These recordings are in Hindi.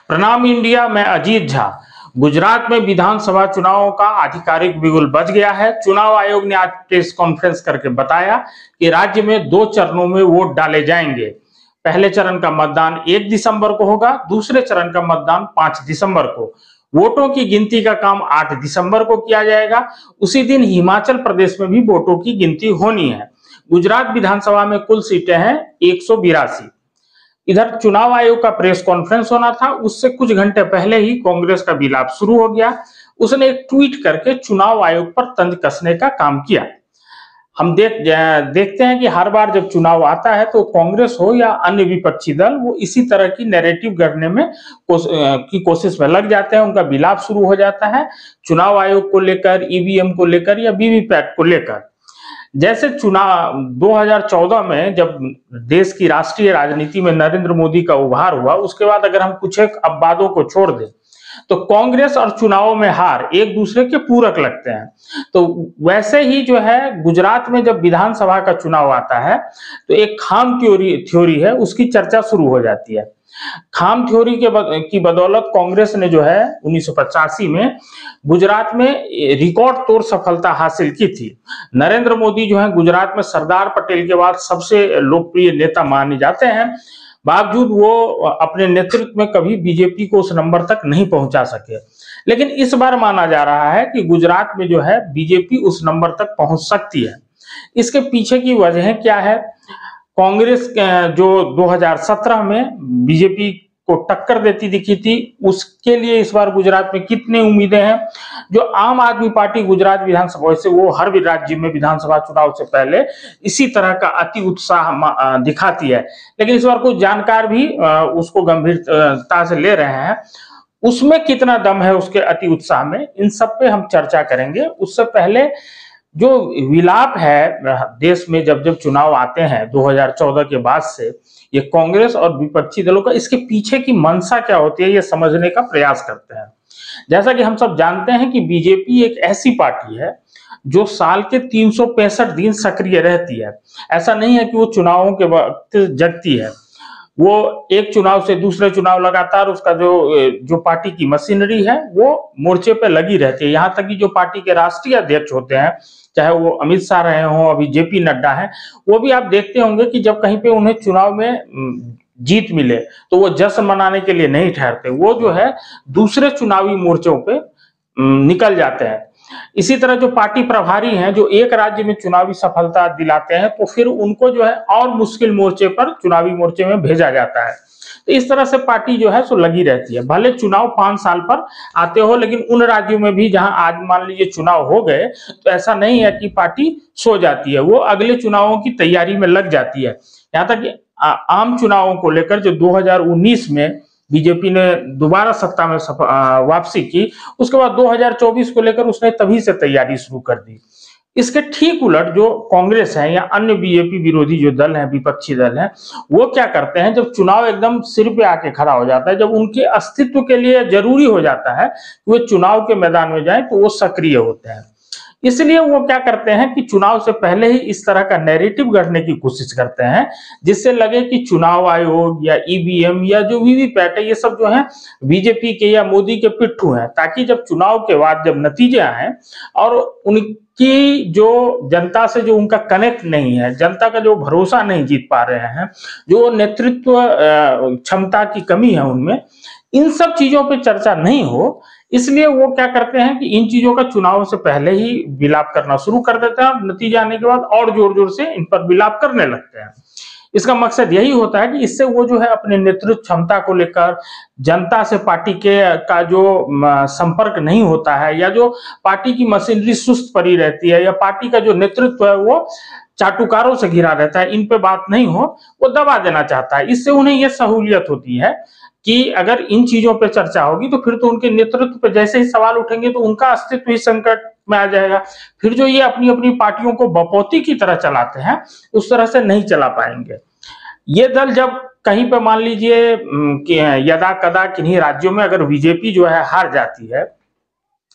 प्रणाम इंडिया, मैं अजीत झा। गुजरात में विधानसभा चुनावों का आधिकारिक बिगुल बज गया है। चुनाव आयोग ने आज प्रेस कॉन्फ्रेंस करके बताया कि राज्य में 2 चरणों में वोट डाले जाएंगे। पहले चरण का मतदान 1 दिसंबर को होगा, दूसरे चरण का मतदान 5 दिसंबर को। वोटों की गिनती का काम 8 दिसंबर को किया जाएगा। उसी दिन हिमाचल प्रदेश में भी वोटों की गिनती होनी है। गुजरात विधानसभा में कुल सीटें हैं 182। इधर चुनाव आयोग का प्रेस कॉन्फ्रेंस होना था, उससे कुछ घंटे पहले ही कांग्रेस का विलाप शुरू हो गया। उसने एक ट्वीट करके चुनाव आयोग पर तंज कसने का काम किया। हम देखते हैं कि हर बार जब चुनाव आता है तो कांग्रेस हो या अन्य विपक्षी दल, वो इसी तरह की नैरेटिव गढ़ने में कोशिश में लग जाते हैं। उनका विलाप शुरू हो जाता है चुनाव आयोग को लेकर, ईवीएम को लेकर या वीवीपैट को लेकर। जैसे चुनाव 2014 में जब देश की राष्ट्रीय राजनीति में नरेंद्र मोदी का उभार हुआ, उसके बाद अगर हम कुछ एक अपवादों को छोड़ दें तो कांग्रेस और चुनावों में हार एक दूसरे के पूरक लगते हैं। तो वैसे ही जो है गुजरात में जब विधानसभा का चुनाव आता है तो एक खाम थ्योरी है, उसकी चर्चा शुरू हो जाती है। खाम थ्योरी की बदौलत कांग्रेस ने जो है 1985 में गुजरात में रिकॉर्ड तोड़ सफलता हासिल की थी। नरेंद्र मोदी जो है गुजरात में सरदार पटेल के बाद सबसे लोकप्रिय नेता माने जाते हैं, बावजूद वो अपने नेतृत्व में कभी बीजेपी को उस नंबर तक नहीं पहुंचा सके। लेकिन इस बार माना जा रहा है कि गुजरात में जो है बीजेपी उस नंबर तक पहुंच सकती है। इसके पीछे की वजह क्या है? कांग्रेस जो 2017 में बीजेपी को टक्कर देती दिखी थी, उसके लिए इस बार गुजरात में कितनी उम्मीदें हैं? जो आम आदमी पार्टी गुजरात विधानसभा से वो हर भी राज्य में विधानसभा चुनाव से पहले इसी तरह का अति उत्साह दिखाती है, लेकिन इस बार कुछ जानकार भी उसको गंभीरता से ले रहे हैं। उसमें कितना दम है उसके अति उत्साह में, इन सब पे हम चर्चा करेंगे। उससे पहले जो विलाप है देश में जब जब चुनाव आते हैं 2014 के बाद से, ये कांग्रेस और विपक्षी दलों का, इसके पीछे की मंशा क्या होती है ये समझने का प्रयास करते हैं। जैसा कि हम सब जानते हैं कि बीजेपी एक ऐसी पार्टी है जो साल के 365 दिन सक्रिय रहती है। ऐसा नहीं है कि वो चुनावों के वक्त जगती है। वो एक चुनाव से दूसरे चुनाव लगातार उसका जो पार्टी की मशीनरी है वो मोर्चे पे लगी रहती है। यहाँ तक कि जो पार्टी के राष्ट्रीय अध्यक्ष होते हैं, चाहे वो अमित शाह रहे हों, अभी जेपी नड्डा हैं, वो भी आप देखते होंगे कि जब कहीं पे उन्हें चुनाव में जीत मिले तो वो जश्न मनाने के लिए नहीं ठहरते, वो जो है दूसरे चुनावी मोर्चों पे निकल जाते हैं। इसी तरह जो पार्टी प्रभारी हैं, जो एक राज्य में चुनावी सफलता दिलाते हैं, तो फिर उनको जो है और मुश्किल मोर्चे पर, चुनावी मोर्चे में भेजा जाता है। तो इस तरह से पार्टी जो है सो लगी रहती है। भले चुनाव 5 साल पर आते हो, लेकिन उन राज्यों में भी जहां आज मान लीजिए चुनाव हो गए तो ऐसा नहीं है कि पार्टी सो जाती है, वो अगले चुनावों की तैयारी में लग जाती है। यहाँ तक कि आम चुनावों को लेकर जो 2019 में बीजेपी ने दोबारा सत्ता में वापसी की, उसके बाद 2024 को लेकर उसने तभी से तैयारी शुरू कर दी। इसके ठीक उलट जो कांग्रेस है या अन्य बीजेपी विरोधी जो दल हैं, विपक्षी दल हैं, वो क्या करते हैं, जब चुनाव एकदम सिर पे आके खड़ा हो जाता है, जब उनके अस्तित्व के लिए जरूरी हो जाता है कि वे चुनाव के मैदान में जाएं, तो वो सक्रिय होते हैं। इसलिए वो क्या करते हैं कि चुनाव से पहले ही इस तरह का नैरेटिव गढ़ने की कोशिश करते हैं जिससे लगे कि चुनाव आयोग या ईवीएम या जो वीवीपैट है, ये सब जो है बीजेपी के या मोदी के पिट्ठू हैं, ताकि जब चुनाव के बाद जब नतीजे आए और उनकी जो जनता से जो उनका कनेक्ट नहीं है, जनता का जो भरोसा नहीं जीत पा रहे हैं, जो नेतृत्व क्षमता की कमी है उनमें, इन सब चीजों पे चर्चा नहीं हो। इसलिए वो क्या करते हैं कि इन चीजों का चुनाव से पहले ही विलाप करना शुरू कर देते हैं और नतीजा आने के बाद और जोर जोर से इन पर विलाप करने लगते हैं। इसका मकसद यही होता है कि इससे वो जो है अपने नेतृत्व क्षमता को लेकर, जनता से पार्टी के का जो संपर्क नहीं होता है, या जो पार्टी की मशीनरी सुस्त पड़ी रहती है, या पार्टी का जो नेतृत्व है वो चाटुकारों से घिरा रहता है, इन पे बात नहीं हो, वो दबा देना चाहता है। इससे उन्हें यह सहूलियत होती है कि अगर इन चीजों पे चर्चा होगी तो फिर तो उनके नेतृत्व पे जैसे ही सवाल उठेंगे तो उनका अस्तित्व ही संकट में आ जाएगा। फिर जो ये अपनी अपनी पार्टियों को बपौती की तरह चलाते हैं, उस तरह से नहीं चला पाएंगे। ये दल जब कहीं पे मान लीजिए यदा कदा किन्हीं राज्यों में अगर बीजेपी जो है हार जाती है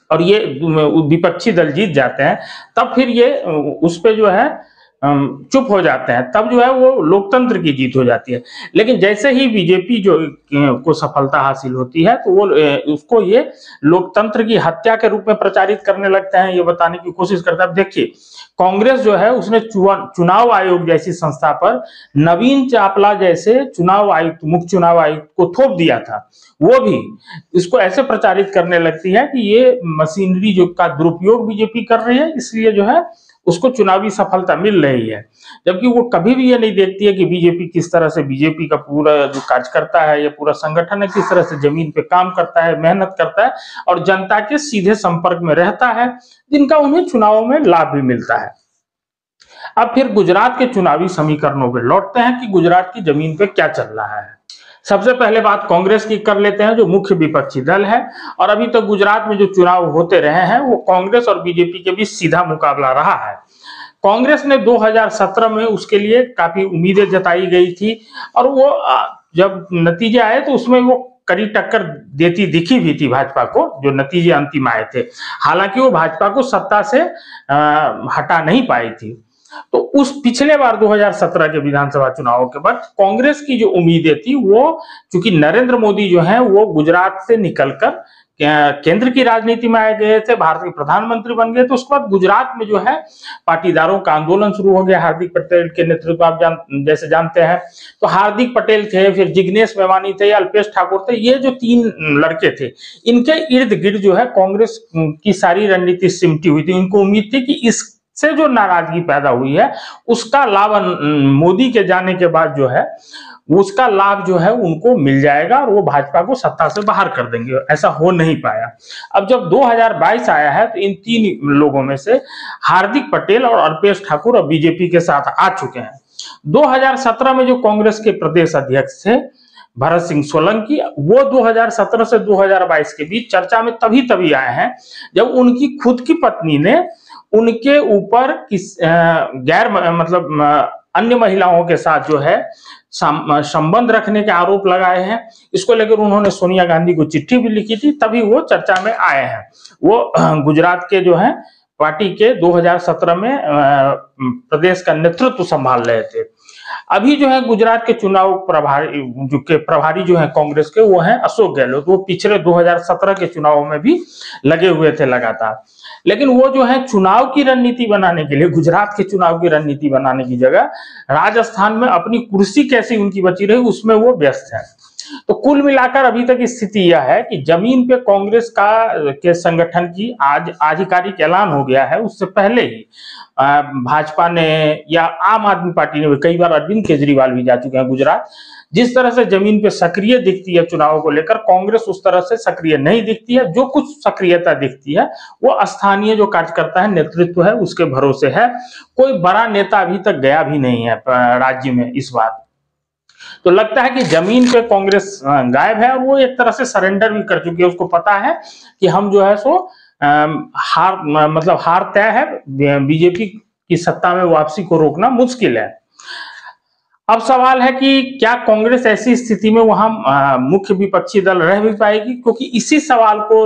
और ये विपक्षी दल जीत जाते हैं, तब फिर ये उस पे जो है चुप हो जाते हैं, तब जो है वो लोकतंत्र की जीत हो जाती है। लेकिन जैसे ही बीजेपी जो को सफलता हासिल होती है तो वो उसको ये लोकतंत्र की हत्या के रूप में प्रचारित करने लगते हैं, ये बताने की कोशिश करता है। अब देखिए, कांग्रेस जो है उसने चुनाव आयोग जैसी संस्था पर नवीन चावला जैसे चुनाव आयुक्त, मुख्य चुनाव आयुक्त को थोप दिया था। वो भी इसको ऐसे प्रचारित करने लगती है कि ये मशीनरी जो का दुरुपयोग बीजेपी कर रही है, इसलिए जो है उसको चुनावी सफलता मिल रही है। जबकि वो कभी भी ये नहीं देखती है कि बीजेपी किस तरह से, बीजेपी का पूरा जो कार्यकर्ता है या पूरा संगठन है किस तरह से जमीन पे काम करता है, मेहनत करता है और जनता के सीधे संपर्क में रहता है, जिनका उन्हें चुनावों में लाभ भी मिलता है। अब फिर गुजरात के चुनावी समीकरणों पर लौटते हैं कि गुजरात की जमीन पे क्या चल रहा है। सबसे पहले बात कांग्रेस की कर लेते हैं, जो मुख्य विपक्षी दल है। और अभी तक गुजरात में जो चुनाव होते रहे हैं वो कांग्रेस और बीजेपी के बीच सीधा मुकाबला रहा है। कांग्रेस ने 2017 में उसके लिए काफी उम्मीदें जताई गई थी और वो जब नतीजे आए तो उसमें वो कड़ी टक्कर देती दिखी भी थी भाजपा को, जो नतीजे अंतिम आए थे। हालांकि वो भाजपा को सत्ता से हटा नहीं पाई थी। तो उस पिछले बार 2017 के विधानसभा चुनावों के बाद कांग्रेस की जो उम्मीदें थी वो, चूंकि नरेंद्र मोदी जो है वो गुजरात से निकलकर केंद्र की राजनीति में आ गए थे, भारत के प्रधानमंत्री बन गए, तो उसके बाद गुजरात में जो है पाटीदारों का आंदोलन शुरू हो गया। हार्दिक पटेल के नेतृत्व आप जैसे जानते हैं, तो हार्दिक पटेल थे, फिर जिग्नेश मेवानी थे या अल्पेश ठाकुर थे, ये जो तीन लड़के थे, इनके इर्द गिर्द जो है कांग्रेस की सारी रणनीति सिमटी हुई थी। इनको उम्मीद थी कि इस से जो नाराजगी पैदा हुई है उसका लाभ मोदी के जाने के बाद जो है उसका लाभ जो है उनको मिल जाएगा और वो भाजपा को सत्ता से बाहर कर देंगे। ऐसा हो नहीं पाया। अब जब 2022 आया है तो इन तीन लोगों में से हार्दिक पटेल और अल्पेश ठाकुर अब बीजेपी के साथ आ चुके हैं। 2017 में जो कांग्रेस के प्रदेश अध्यक्ष थे भरत सिंह सोलंकी, वो 2017 से 2022 के बीच चर्चा में तभी आए हैं जब उनकी खुद की पत्नी ने उनके ऊपर गैर मतलब अन्य महिलाओं के साथ जो है संबंध रखने के आरोप लगाए हैं। इसको लेकर उन्होंने सोनिया गांधी को चिट्ठी भी लिखी थी, तभी वो चर्चा में आए हैं। वो गुजरात के जो है पार्टी के 2017 में प्रदेश का नेतृत्व संभाल रहे थे। अभी जो है गुजरात के चुनाव प्रभारी जो है कांग्रेस के, वो हैं अशोक गहलोत। वो पिछले 2017 के चुनावों में भी लगे हुए थे लगातार, लेकिन वो जो है चुनाव की रणनीति बनाने के लिए, गुजरात के चुनाव की रणनीति बनाने की जगह राजस्थान में अपनी कुर्सी कैसी उनकी बची रही उसमें वो व्यस्त है। तो कुल मिलाकर अभी तक स्थिति यह है कि जमीन पे कांग्रेस के संगठन की आज आधिकारिक ऐलान हो गया है। उससे पहले ही भाजपा ने या आम आदमी पार्टी ने, कई बार अरविंद केजरीवाल भी जा चुके हैं गुजरात, जिस तरह से जमीन पे सक्रिय दिखती है चुनाव को लेकर, कांग्रेस उस तरह से सक्रिय नहीं दिखती है। जो कुछ सक्रियता दिखती है वो स्थानीय जो कार्यकर्ता है, नेतृत्व है, उसके भरोसे है। कोई बड़ा नेता अभी तक गया भी नहीं है राज्य में इस बार। तो लगता है कि जमीन पे कांग्रेस गायब है और वो एक तरह से सरेंडर भी कर चुकी है। उसको पता है कि हम जो है सो हार तय है, बीजेपी की सत्ता में वापसी को रोकना मुश्किल है। अब सवाल है कि क्या कांग्रेस ऐसी स्थिति में वहां मुख्य विपक्षी दल रह भी पाएगी, क्योंकि इसी सवाल को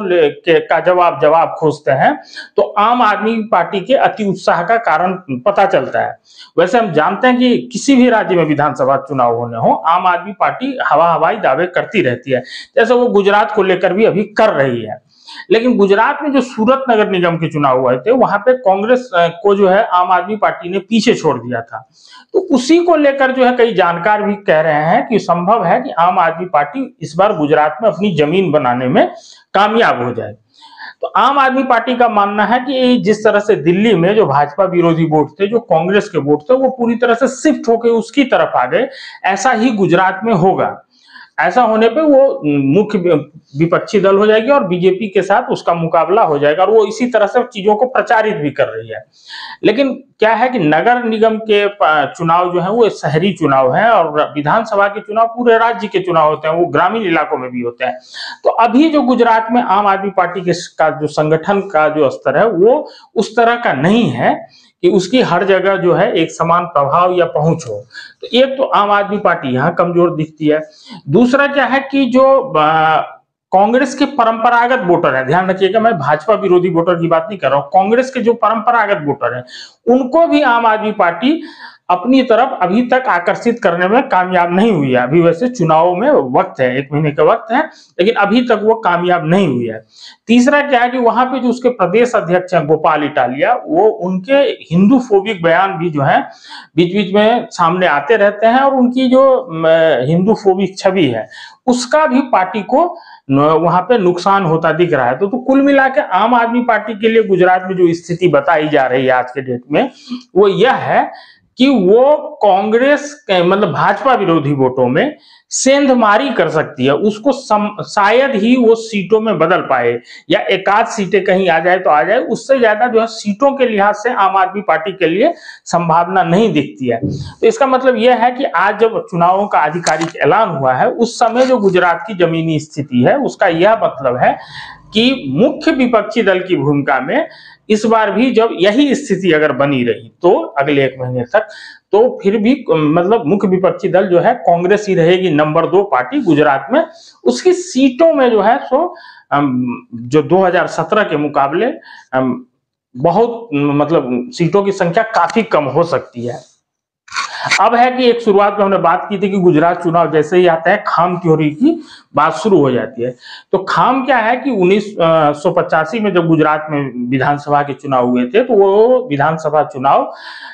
का जवाब खोजते हैं तो आम आदमी पार्टी के अति उत्साह का कारण पता चलता है। वैसे हम जानते हैं कि किसी भी राज्य में विधानसभा चुनाव होने हो, आम आदमी पार्टी हवाई दावे करती रहती है, जैसे वो गुजरात को लेकर भी अभी कर रही है। लेकिन गुजरात में जो सूरत नगर निगम के चुनाव हुए थे वहां पे कांग्रेस को जो है आम आदमी पार्टी ने पीछे छोड़ दिया था। तो उसी को लेकर जो है कई जानकार भी कह रहे हैं कि संभव है कि आम आदमी पार्टी इस बार गुजरात में अपनी जमीन बनाने में कामयाब हो जाए। तो आम आदमी पार्टी का मानना है कि जिस तरह से दिल्ली में जो भाजपा विरोधी वोट थे, जो कांग्रेस के वोट थे, वो पूरी तरह से शिफ्ट होकर उसकी तरफ आ गए, ऐसा ही गुजरात में होगा। ऐसा होने पे वो मुख्य विपक्षी दल हो जाएगी और बीजेपी के साथ उसका मुकाबला हो जाएगा और वो इसी तरह से चीजों को प्रचारित भी कर रही है। लेकिन क्या है कि नगर निगम के चुनाव जो है वो शहरी चुनाव है और विधानसभा के चुनाव पूरे राज्य के चुनाव होते हैं, वो ग्रामीण इलाकों में भी होते हैं। तो अभी जो गुजरात में आम आदमी पार्टी का जो संगठन का जो स्तर है वो उस तरह का नहीं है कि उसकी हर जगह जो है एक समान प्रभाव या पहुंच हो। तो एक तो आम आदमी पार्टी यहाँ कमजोर दिखती है। दूसरा क्या है कि जो कांग्रेस के परंपरागत वोटर है, ध्यान रखिएगा, मैं भाजपा विरोधी वोटर की बात नहीं कर रहा हूं, कांग्रेस के जो परंपरागत वोटर हैं उनको भी आम आदमी पार्टी अपनी तरफ अभी तक आकर्षित करने में कामयाब नहीं हुई है। अभी वैसे चुनावों में वक्त है, 1 महीने का वक्त है, लेकिन अभी तक वो कामयाब नहीं हुई है। तीसरा क्या है कि वहां पे जो उसके प्रदेश अध्यक्ष हैं गोपाल इटालिया, वो उनके हिंदू फोबिक बयान भी जो है बीच बीच में सामने आते रहते हैं, और उनकी जो हिंदू फोबिक छवि है उसका भी पार्टी को वहां पे नुकसान होता दिख रहा है। तो कुल मिला के आम आदमी पार्टी के लिए गुजरात में जो स्थिति बताई जा रही है आज के डेट में, वो यह है कि वो कांग्रेस मतलब भाजपा विरोधी वोटों में सेंधमारी कर सकती है, उसको शायद ही वो सीटों में बदल पाए, या एक आध सीटें कहीं आ जाए तो आ जाए, उससे ज्यादा जो है सीटों के लिहाज से आम आदमी पार्टी के लिए संभावना नहीं दिखती है। तो इसका मतलब यह है कि आज जब चुनावों का आधिकारिक ऐलान हुआ है उस समय जो गुजरात की जमीनी स्थिति है उसका यह मतलब है कि मुख्य विपक्षी दल की भूमिका में इस बार भी जब यही स्थिति अगर बनी रही तो अगले 1 महीने तक, तो फिर भी मतलब मुख्य विपक्षी दल जो है कांग्रेस ही रहेगी नंबर 2 पार्टी गुजरात में। उसकी सीटों में जो है सो जो 2017 के मुकाबले बहुत मतलब सीटों की संख्या काफी कम हो सकती है। अब है कि एक शुरुआत में हमने बात की थी कि गुजरात चुनाव जैसे ही आता है खाम थ्योरी की बात शुरू हो जाती है। तो खाम क्या है कि 1985 में जब गुजरात में विधानसभा के चुनाव हुए थे तो वो विधानसभा चुनाव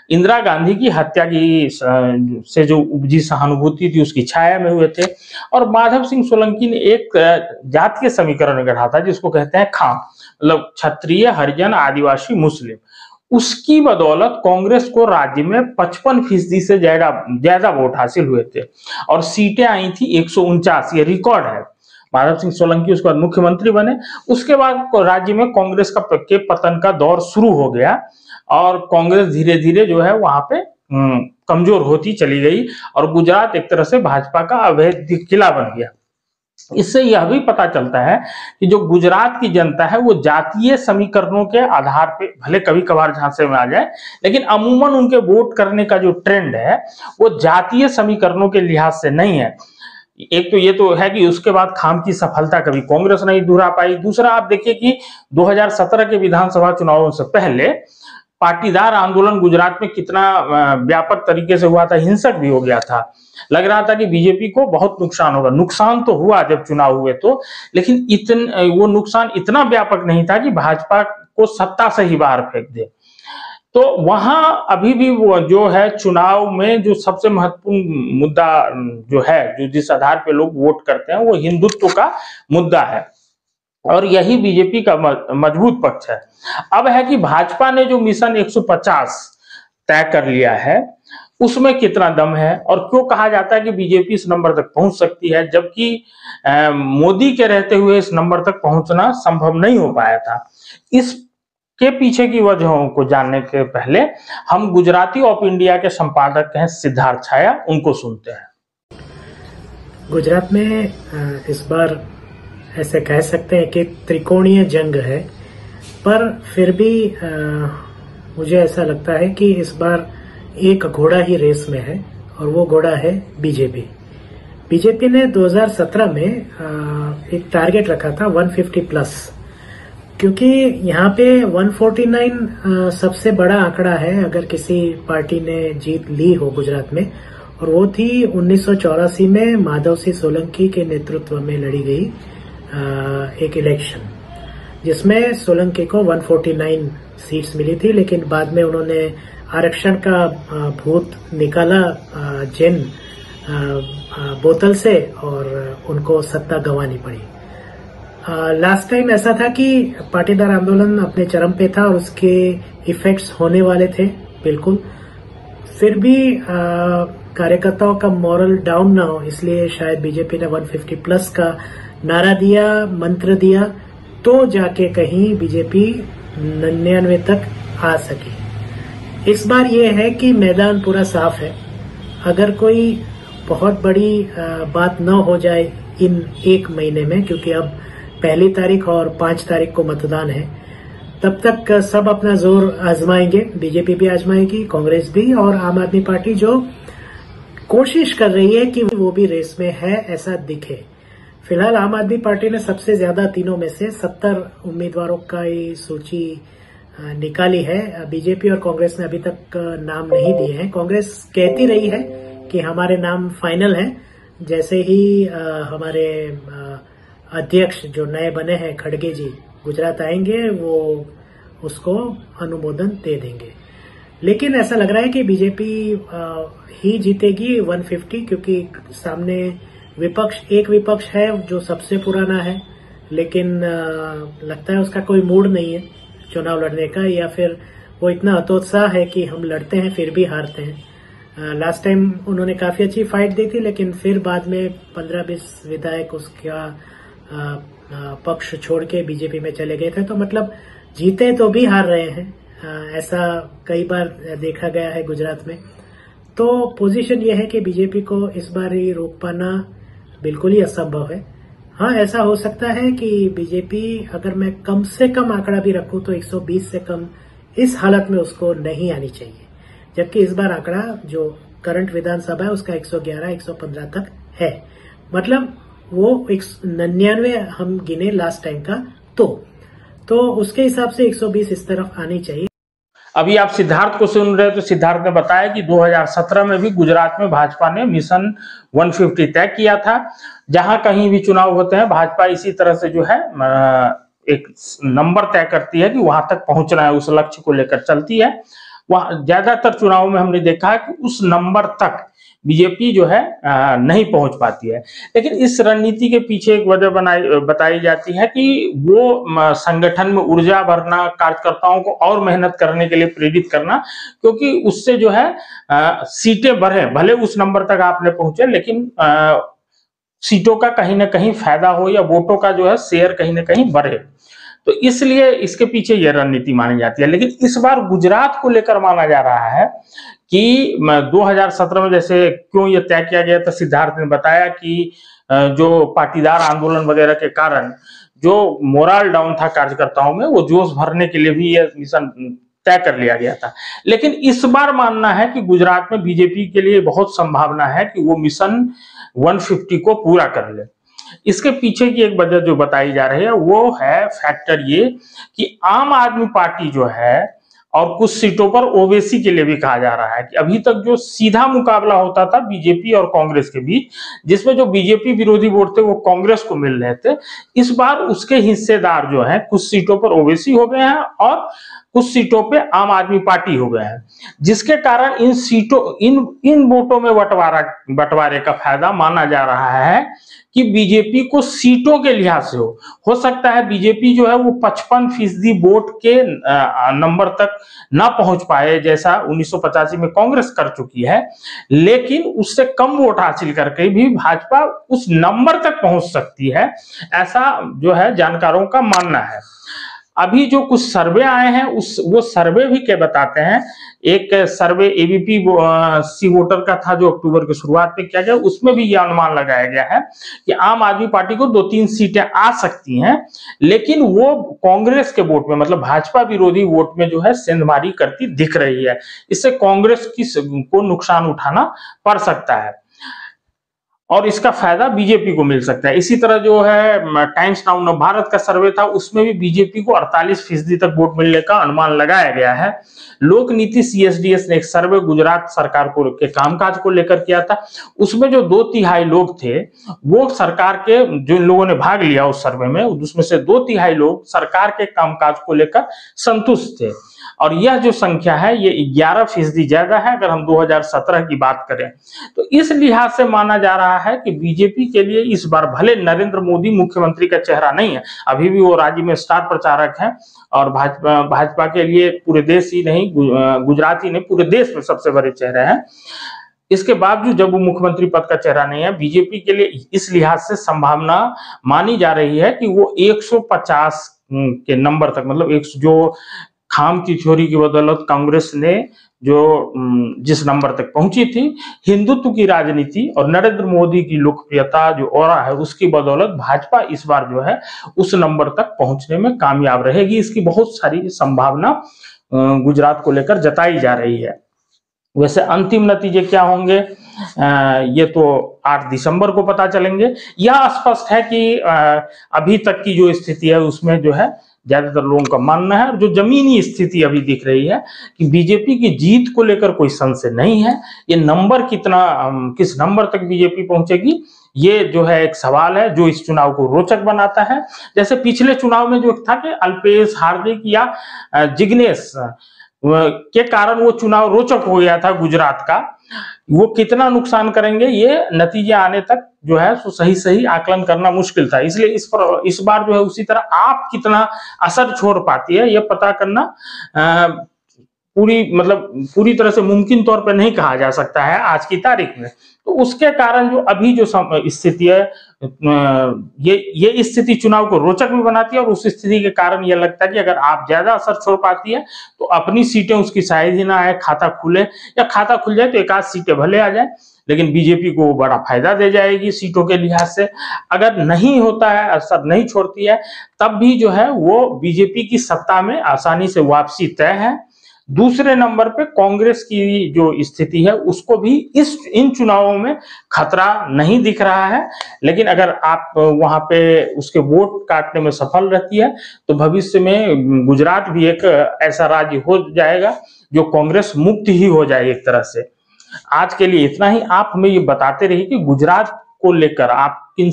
इंदिरा गांधी की हत्या की से जो उपजी सहानुभूति थी उसकी छाया में हुए थे, और माधव सिंह सोलंकी ने एक जातीय समीकरण गढ़ा था जिसको कहते हैं खाम, मतलब क्षत्रिय, हरिजन, आदिवासी, मुस्लिम। उसकी बदौलत कांग्रेस को राज्य में 55% से ज्यादा वोट हासिल हुए थे और सीटें आई थी 149, ये रिकॉर्ड है। माधव सिंह सोलंकी उसके बाद मुख्यमंत्री बने। उसके बाद राज्य में कांग्रेस के पतन का दौर शुरू हो गया और कांग्रेस धीरे धीरे जो है वहां पे कमजोर होती चली गई और गुजरात एक तरह से भाजपा का अवैध किला बन गया। इससे यह भी पता चलता है कि जो गुजरात की जनता है वो जातीय समीकरणों के आधार पे भले कभी कभार झांसे में आ जाए, लेकिन अमूमन उनके वोट करने का जो ट्रेंड है वो जातीय समीकरणों के लिहाज से नहीं है। एक तो ये तो है कि उसके बाद खाम की सफलता कभी कांग्रेस नहीं दोहरा पाई। दूसरा आप देखिए कि 2017 के विधानसभा चुनावों से पहले पाटीदार आंदोलन गुजरात में कितना व्यापक तरीके से हुआ था, हिंसक भी हो गया था। लग रहा था कि बीजेपी को बहुत नुकसान होगा। नुकसान तो हुआ जब चुनाव हुए तो, लेकिन वो नुकसान इतना व्यापक नहीं था कि भाजपा को सत्ता से ही बाहर फेंक दे। तो वहां अभी भी वो जो है चुनाव में जो सबसे महत्वपूर्ण मुद्दा जो है, जो जिस आधार पे लोग वोट करते हैं, वो हिंदुत्व का मुद्दा है और यही बीजेपी का मजबूत पक्ष है। अब है कि भाजपा ने जो मिशन 150 तय कर लिया है उसमें कितना दम है और क्यों कहा जाता है कि बीजेपी इस नंबर तक पहुंच सकती है, जबकि मोदी के रहते हुए इस नंबर तक पहुंचना संभव नहीं हो पाया था। इसके पीछे की वजहों को जानने के पहले हम गुजराती ऑफ इंडिया के संपादक हैं सिद्धार्थ छाया, उनको सुनते हैं। गुजरात में इस बार ऐसे कह सकते हैं कि त्रिकोणीय जंग है, पर फिर भी मुझे ऐसा लगता है कि इस बार एक घोड़ा ही रेस में है और वो घोड़ा है बीजेपी। बीजेपी ने 2017 में एक टारगेट रखा था 150 प्लस, क्योंकि यहाँ पे 149 सबसे बड़ा आंकड़ा है अगर किसी पार्टी ने जीत ली हो गुजरात में, और वो थी 1984 में माधव सिंह सोलंकी के नेतृत्व में लड़ी गई एक इलेक्शन जिसमें सोलंकी को 149 सीट्स मिली थी, लेकिन बाद में उन्होंने आरक्षण का भूत निकाला जैन बोतल से और उनको सत्ता गंवानी पड़ी। लास्ट टाइम ऐसा था कि पाटीदार आंदोलन अपने चरम पे था और उसके इफेक्ट्स होने वाले थे बिल्कुल, फिर भी कार्यकर्ताओं का मॉरल डाउन ना हो इसलिए शायद बीजेपी ने 150 प्लस का नारा दिया, मंत्र दिया, तो जाके कहीं बीजेपी 99 तक आ सकी। इस बार ये है कि मैदान पूरा साफ है। अगर कोई बहुत बड़ी बात न हो जाए इन 1 महीने में, क्योंकि अब 1 तारीख और 5 तारीख को मतदान है, तब तक सब अपना जोर आजमाएंगे। बीजेपी भी आजमाएगी, कांग्रेस भी, और आम आदमी पार्टी जो कोशिश कर रही है कि वो भी रेस में है ऐसा दिखे। फिलहाल आम आदमी पार्टी ने सबसे ज्यादा तीनों में से 70 उम्मीदवारों का ये सूची निकाली है। बीजेपी और कांग्रेस ने अभी तक नाम नहीं दिए हैं। कांग्रेस कहती रही है कि हमारे नाम फाइनल हैं। जैसे ही हमारे अध्यक्ष जो नए बने हैं खड़गे जी गुजरात आएंगे, वो उसको अनुमोदन दे देंगे। लेकिन ऐसा लग रहा है कि बीजेपी ही जीतेगी 150, क्योंकि सामने एक विपक्ष है जो सबसे पुराना है, लेकिन लगता है उसका कोई मूड नहीं है चुनाव लड़ने का, या फिर वो इतना हतोत्साह है कि हम लड़ते हैं फिर भी हारते हैं। लास्ट टाइम उन्होंने काफी अच्छी फाइट दी थी, लेकिन फिर बाद में 15-20 विधायक उसका पक्ष छोड़ के बीजेपी में चले गए थे। तो मतलब जीते तो भी हार रहे हैं, ऐसा कई बार देखा गया है गुजरात में। तो पोजीशन ये है कि बीजेपी को इस बार ही रोक पाना बिल्कुल ही असंभव है। हाँ, ऐसा हो सकता है कि बीजेपी, अगर मैं कम से कम आंकड़ा भी रखूं तो 120 से कम इस हालत में उसको नहीं आनी चाहिए, जबकि इस बार आंकड़ा जो करंट विधानसभा है उसका 111-115 तक है। मतलब वो 99 हम गिने लास्ट टाइम का, तो उसके हिसाब से 120 इस तरफ आनी चाहिए। अभी आप सिद्धार्थ को सुन रहे हैं, तो सिद्धार्थ ने बताया कि 2017 में भी गुजरात में भाजपा ने मिशन 150 तय किया था। जहां कहीं भी चुनाव होते हैं, भाजपा इसी तरह से जो है एक नंबर तय करती है कि वहां तक पहुंचना है, उस लक्ष्य को लेकर चलती है। वहां ज्यादातर चुनाव में हमने देखा है कि उस नंबर तक बीजेपी जो है नहीं पहुंच पाती है। लेकिन इस रणनीति के पीछे एक वजह बताई जाती है कि वो संगठन में ऊर्जा भरना, कार्यकर्ताओं को और मेहनत करने के लिए प्रेरित करना, क्योंकि उससे जो है सीटें बढ़े। भले उस नंबर तक आप नहीं पहुंचे, लेकिन सीटों का कहीं ना कहीं फायदा हो, या वोटों का जो है शेयर कहीं ना कहीं बढ़े। तो इसलिए इसके पीछे यह रणनीति मानी जाती है। लेकिन इस बार गुजरात को लेकर माना जा रहा है कि 2017 में जैसे क्यों यह तय किया गया था, सिद्धार्थ ने बताया कि जो पाटीदार आंदोलन वगैरह के कारण जो मोरल डाउन था कार्यकर्ताओं में, वो जोश भरने के लिए भी यह मिशन तय कर लिया गया था। लेकिन इस बार मानना है कि गुजरात में बीजेपी के लिए बहुत संभावना है कि वो मिशन 150 को पूरा कर ले। इसके पीछे की एक वजह जो बताई जा रही है वो है फैक्टर ये कि आम आदमी पार्टी जो है, और कुछ सीटों पर ओवैसी के लिए भी कहा जा रहा है कि अभी तक जो सीधा मुकाबला होता था बीजेपी और कांग्रेस के बीच, जिसमें जो बीजेपी विरोधी वोट थे वो कांग्रेस को मिल रहे थे, इस बार उसके हिस्सेदार जो है कुछ सीटों पर ओवैसी हो गए हैं और कुछ सीटों पे आम आदमी पार्टी हो गए हैं, जिसके कारण इन सीटों इन वोटों में बंटवारे का फायदा माना जा रहा है कि बीजेपी को सीटों के लिहाज से हो सकता है बीजेपी जो है वो 55% वोट के नंबर तक ना पहुंच पाए, जैसा 1985 में कांग्रेस कर चुकी है, लेकिन उससे कम वोट हासिल करके भी भाजपा उस नंबर तक पहुंच सकती है, ऐसा जो है जानकारों का मानना है। अभी जो कुछ सर्वे आए हैं वो सर्वे भी क्या बताते हैं। एक सर्वे एबीपी सी वोटर का था जो अक्टूबर की शुरुआत में किया गया, उसमें भी यह अनुमान लगाया गया है कि आम आदमी पार्टी को 2-3 सीटें आ सकती हैं, लेकिन वो कांग्रेस के वोट में, मतलब भाजपा विरोधी वोट में जो है सेंधमारी करती दिख रही है। इससे कांग्रेस को नुकसान उठाना पड़ सकता है और इसका फायदा बीजेपी को मिल सकता है। इसी तरह जो है टाइम्स नाउ नव भारत का सर्वे था, उसमें भी बीजेपी को 48% तक वोट मिलने का अनुमान लगाया गया है। लोक नीति CSDS ने एक सर्वे गुजरात सरकार को के कामकाज को लेकर किया था, उसमें जो 2/3 लोग थे वो सरकार के, जो लोगों ने भाग लिया उस सर्वे में, उसमें से 2/3 लोग सरकार के कामकाज को लेकर संतुष्ट थे, और यह जो संख्या है ये 11% ज्यादा है अगर हम 2017 की बात करें। तो इस लिहाज से माना जा रहा है कि बीजेपी के लिए इस बार भले नरेंद्र मोदी मुख्यमंत्री का चेहरा नहीं है, अभी भी वो राज्य में स्टार प्रचारक हैं, और भाजपा के लिए पूरे देश ही नहीं, गुजरात ही नहीं पूरे देश में सबसे बड़े चेहरे हैं। इसके बावजूद जब वो मुख्यमंत्री पद का चेहरा नहीं है, बीजेपी के लिए इस लिहाज से संभावना मानी जा रही है कि वो 150 के नंबर तक, मतलब एक जो खाम की थ्योरी की बदौलत कांग्रेस ने जो जिस नंबर तक पहुंची थी, हिंदुत्व की राजनीति और नरेंद्र मोदी की लोकप्रियता जो और है उसकी बदौलत भाजपा इस बार जो है उस नंबर तक पहुंचने में कामयाब रहेगी। इसकी बहुत सारी संभावना गुजरात को लेकर जताई जा रही है। वैसे अंतिम नतीजे क्या होंगे ये तो 8 दिसंबर को पता चलेंगे। यह स्पष्ट है कि अभी तक की जो स्थिति है उसमें जो है ज्यादातर लोगों का मानना है, जो जमीनी स्थिति अभी दिख रही है कि बीजेपी की जीत को लेकर कोई संशय नहीं है। ये नंबर कितना किस नंबर तक बीजेपी पहुंचेगी ये जो है एक सवाल है जो इस चुनाव को रोचक बनाता है। जैसे पिछले चुनाव में जो था कि अल्पेश, हार्दिक या जिग्नेश के कारण वो चुनाव रोचक हो गया था गुजरात का, वो कितना नुकसान करेंगे ये नतीजे आने तक जो है सो सही आकलन करना मुश्किल था। इसलिए इस बार जो है उसी तरह आप कितना असर छोड़ पाती है ये पता करना पूरी तरह से मुमकिन तौर पर नहीं कहा जा सकता है आज की तारीख में। तो उसके कारण जो अभी जो स्थिति है ये स्थिति चुनाव को रोचक भी बनाती है, और उस स्थिति के कारण यह लगता है कि अगर आप ज्यादा असर छोड़ पाती है तो अपनी सीटें उसकी शायद ही ना आए, खाता खुले या खाता खुल जाए तो एक आध सीटें भले आ जाए, लेकिन बीजेपी को बड़ा फायदा दे जाएगी सीटों के लिहाज से। अगर नहीं होता है, असर नहीं छोड़ती है, तब भी जो है वो बीजेपी की सत्ता में आसानी से वापसी तय है। दूसरे नंबर पे कांग्रेस की जो स्थिति है उसको भी इन चुनावों में खतरा नहीं दिख रहा है, लेकिन अगर आप वहां पे उसके वोट काटने में सफल रहती है तो भविष्य में गुजरात भी एक ऐसा राज्य हो जाएगा जो कांग्रेस मुक्त ही हो जाएगी एक तरह से। आज के लिए इतना ही। आप हमें ये बताते रहिए कि गुजरात को लेकर आप किन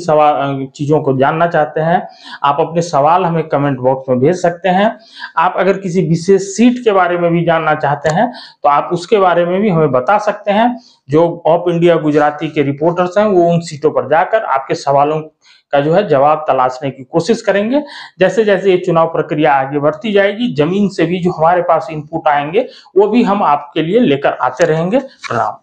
चीजों को जानना चाहते हैं। आप अपने सवाल हमें कमेंट बॉक्स में भेज सकते हैं। आप अगर किसी विशेष सीट के बारे में भी जानना चाहते हैं तो आप उसके बारे में भी हमें बता सकते हैं। जो ऑफ इंडिया गुजराती के रिपोर्टर्स हैं वो उन सीटों पर जाकर आपके सवालों का जो है जवाब तलाशने की कोशिश करेंगे। जैसे जैसे ये चुनाव प्रक्रिया आगे बढ़ती जाएगी, जमीन से भी जो हमारे पास इनपुट आएंगे वो भी हम आपके लिए लेकर आते रहेंगे। प्रणाम।